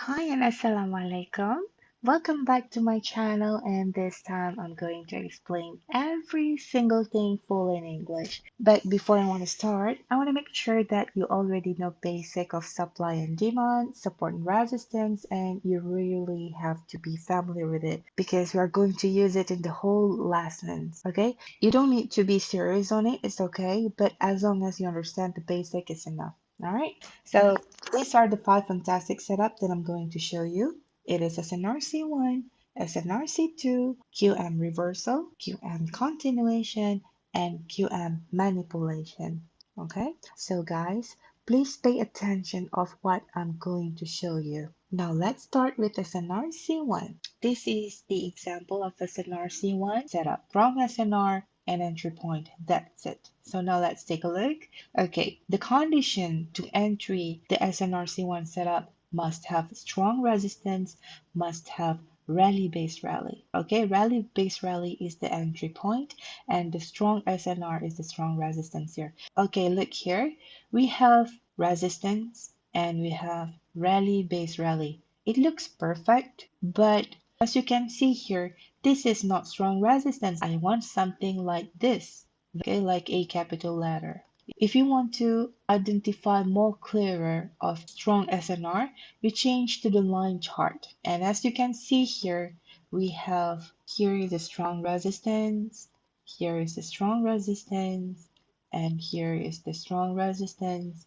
Hi and assalamualaikum. Welcome back to my channel, and this time I'm going to explain every single thing full in English. But before I want to start, I want to make sure that you already know basic of supply and demand, support and resistance, and you really have to be familiar with it because we are going to use it in the whole lessons, okay? You don't need to be serious on it, it's okay, but as long as you understand the basic is enough. All right, so these are the five fantastic setup that I'm going to show you. It is SNRC1, SNRC2, QM reversal, QM continuation, and QM manipulation. Okay, so guys, please pay attention of what I'm going to show you. Now let's start with SNRC1. This is the example of SNRC1 setup from SNR and entry point. That's it. So now let's take a look. Okay, the condition to entry the SNRC1 setup must have strong resistance, must have rally-based rally. Okay, rally-based rally is the entry point, and the strong SNR is the strong resistance here. Okay, look here. We have resistance and we have rally-based rally. It looks perfect, but as you can see here, this is not strong resistance. I want something like this, okay, like a capital letter. If you want to identify more clearer of strong SNR, you change to the line chart. And as you can see here, we have here is a strong resistance, here is the strong resistance, and here is the strong resistance,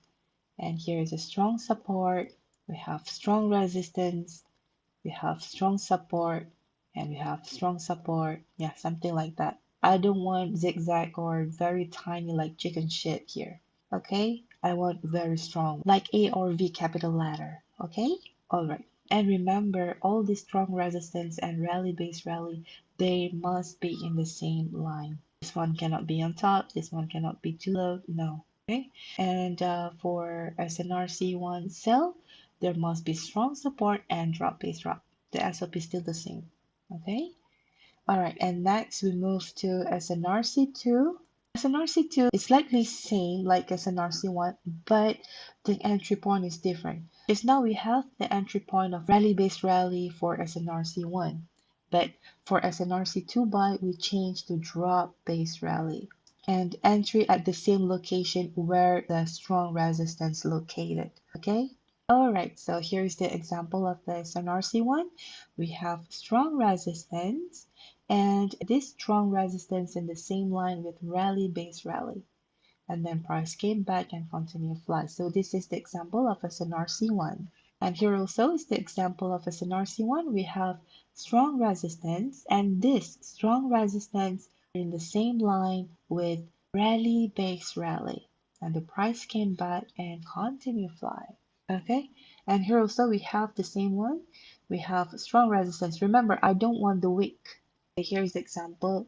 and here is a strong support. We have strong resistance, we have strong support, and we have strong support. Yeah, something like that. I don't want zigzag or very tiny like chicken shit here. Okay? I want very strong, like A or V capital letter. Okay? Alright. And remember, all the strong resistance and rally-based rally, they must be in the same line. This one cannot be on top, this one cannot be too low. No. Okay? And for SNRC1 cell, there must be strong support and drop-based drop. The SOP is still the same. Okay? Alright, and next we move to SNRC2. SNRC2 is slightly same like SNRC1, but the entry point is different. Just now we have the entry point of rally-based rally for SNRC1, but for SNRC2 buy, we change to drop-based rally and entry at the same location where the strong resistance located. Okay? Alright, so here's the example of the SNRC1. We have strong resistance, and this strong resistance in the same line with rally-based rally. And then price came back and continued fly. So this is the example of SNRC1. And here also is the example of SNRC1. We have strong resistance, and this strong resistance in the same line with rally-based rally. And the price came back and continued fly. Okay, and here also we have the same one. We have strong resistance. Remember, I don't want the wick. Here's the example.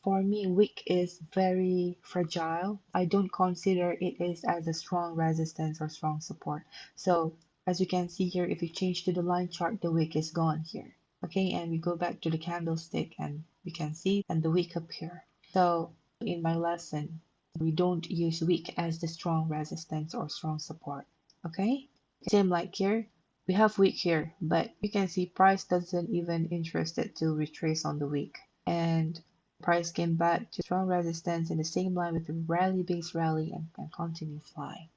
For me, wick is very fragile. I don't consider it is as a strong resistance or strong support. So as you can see here, if you change to the line chart, the wick is gone here. Okay, and we go back to the candlestick and we can see and the wick appear. So in my lesson, we don't use wick as the strong resistance or strong support. Okay, same like here. We have wick here, but you can see price doesn't even interested to retrace on the wick. And price came back to strong resistance in the same line with the rally-based rally and continue flying.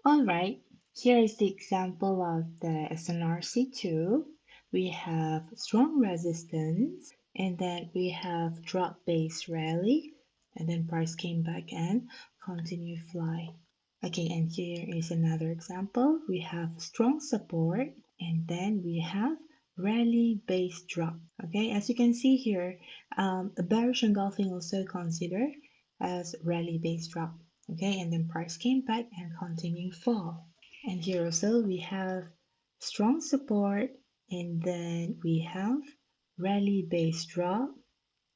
Alright, here is the example of the SNRC2. We have strong resistance, and then we have drop-based rally, and then price came back and continue fly. Okay, and here is another example. We have strong support, and then we have rally-based drop. Okay, as you can see here, a bearish engulfing also considered as rally-based drop. Okay, and then price came back and continued fall. And here also we have strong support, and then we have rally-based drop,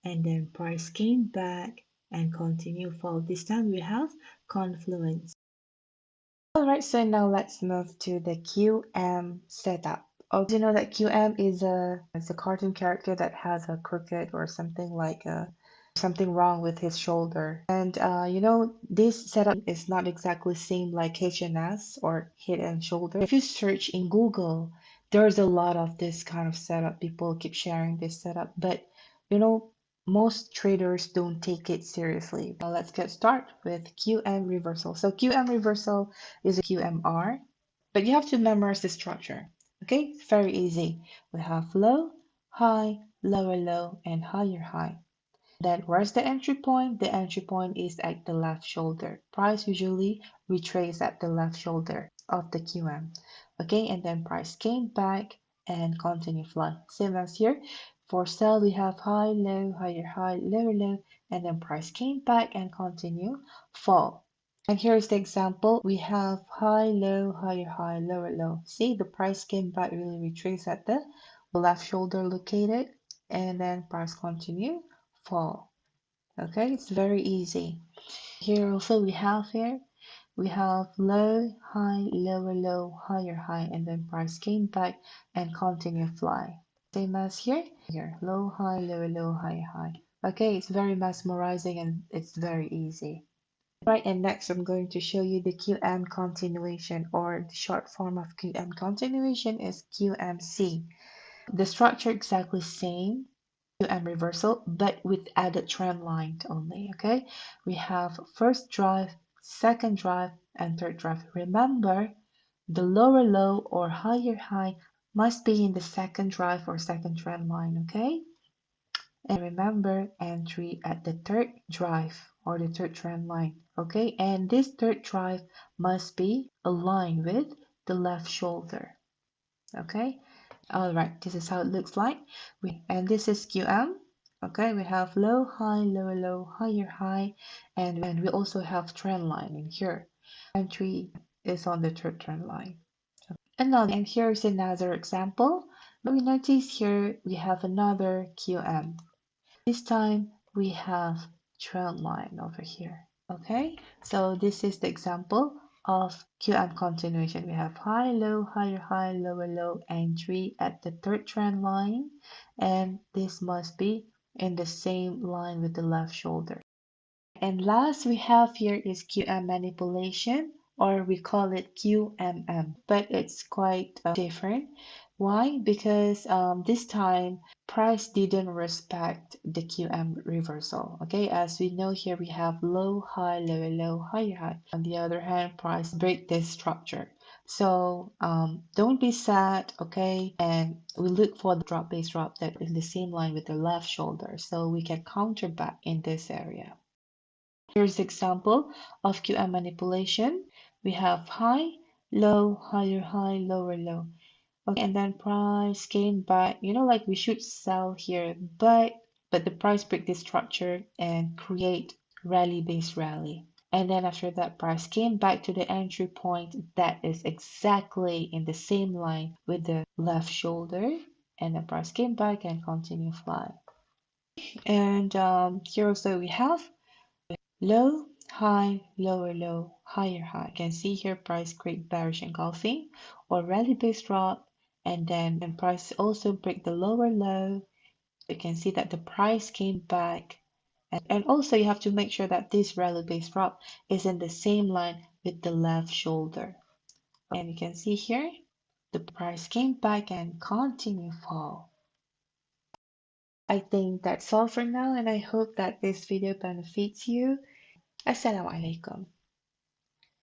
and then price came back and continue fall. This time we have confluence. Alright, so now let's move to the QM setup. Also, you know that QM is a cartoon character that has a crooked or something like a something wrong with his shoulder. And this setup is not exactly same like HNS or head and shoulder. If you search in Google, there's a lot of this kind of setup. People keep sharing this setup, but you know, most traders don't take it seriously. Now let's get started with QM reversal. So QM reversal is a QMR, but you have to memorize the structure. Okay, it's very easy. We have low, high, lower low, and higher high. Then where's the entry point? The entry point is at the left shoulder. Price usually retrace at the left shoulder of the QM. Okay, and then price came back and continue fly. Same as here. For sell, we have high, low, higher high, lower low, and then price came back and continue fall. And here's the example. We have high, low, higher high, lower low. See, the price came back, really retrace at the left shoulder located, and then price continue fall. Okay, it's very easy. Here also we have low, high, lower low, higher high, and then price came back and continue fly. Same as here, low, high, lower low, higher high. Okay, it's very mesmerizing and it's very easy. Right, and next I'm going to show you the QM continuation, or the short form of QM continuation is QMC. The structure exactly same, QM reversal, but with added trend line only. Okay, we have first drive, second drive, and third drive. Remember, the lower low or higher high must be in the second drive or second trend line. Okay, and remember, entry at the third drive or the third trend line. Okay, and this third drive must be aligned with the left shoulder. Okay, all right, this is how it looks like. And this is QM. Okay, we have low, high, lower low, higher high, and we also have trend line in here. Entry is on the third trend line. And here's another example. We notice here we have another QM. This time we have trend line over here. Okay, so this is the example of QM continuation. We have high, low, higher high, lower low, entry at the third trend line, and this must be in the same line with the left shoulder. And last we have here is QM manipulation, or we call it QMM, but it's quite different. Why? Because this time price didn't respect the QM reversal. Okay, as we know here we have low, high, lower, low, higher, high. On the other hand, price break this structure. So don't be sad, okay? And we look for the drop base drop that is the same line with the left shoulder, so we can counter back in this area. Here's example of QM manipulation. We have high, low, higher high, lower low. Okay, and then price came back. Like we should sell here, but the price break this structure and create rally-based rally. And then after that, price came back to the entry point that is exactly in the same line with the left shoulder. And the price came back and continue fly. And here also we have low, high, lower low, higher high. You can see here price create bearish engulfing or rally based drop, and then price also break the lower low. You can see that the price came back, and also you have to make sure that this rally based drop is in the same line with the left shoulder. And you can see here the price came back and continue fall. I think that's all for now, and I hope that this video benefits you. Assalamualaikum.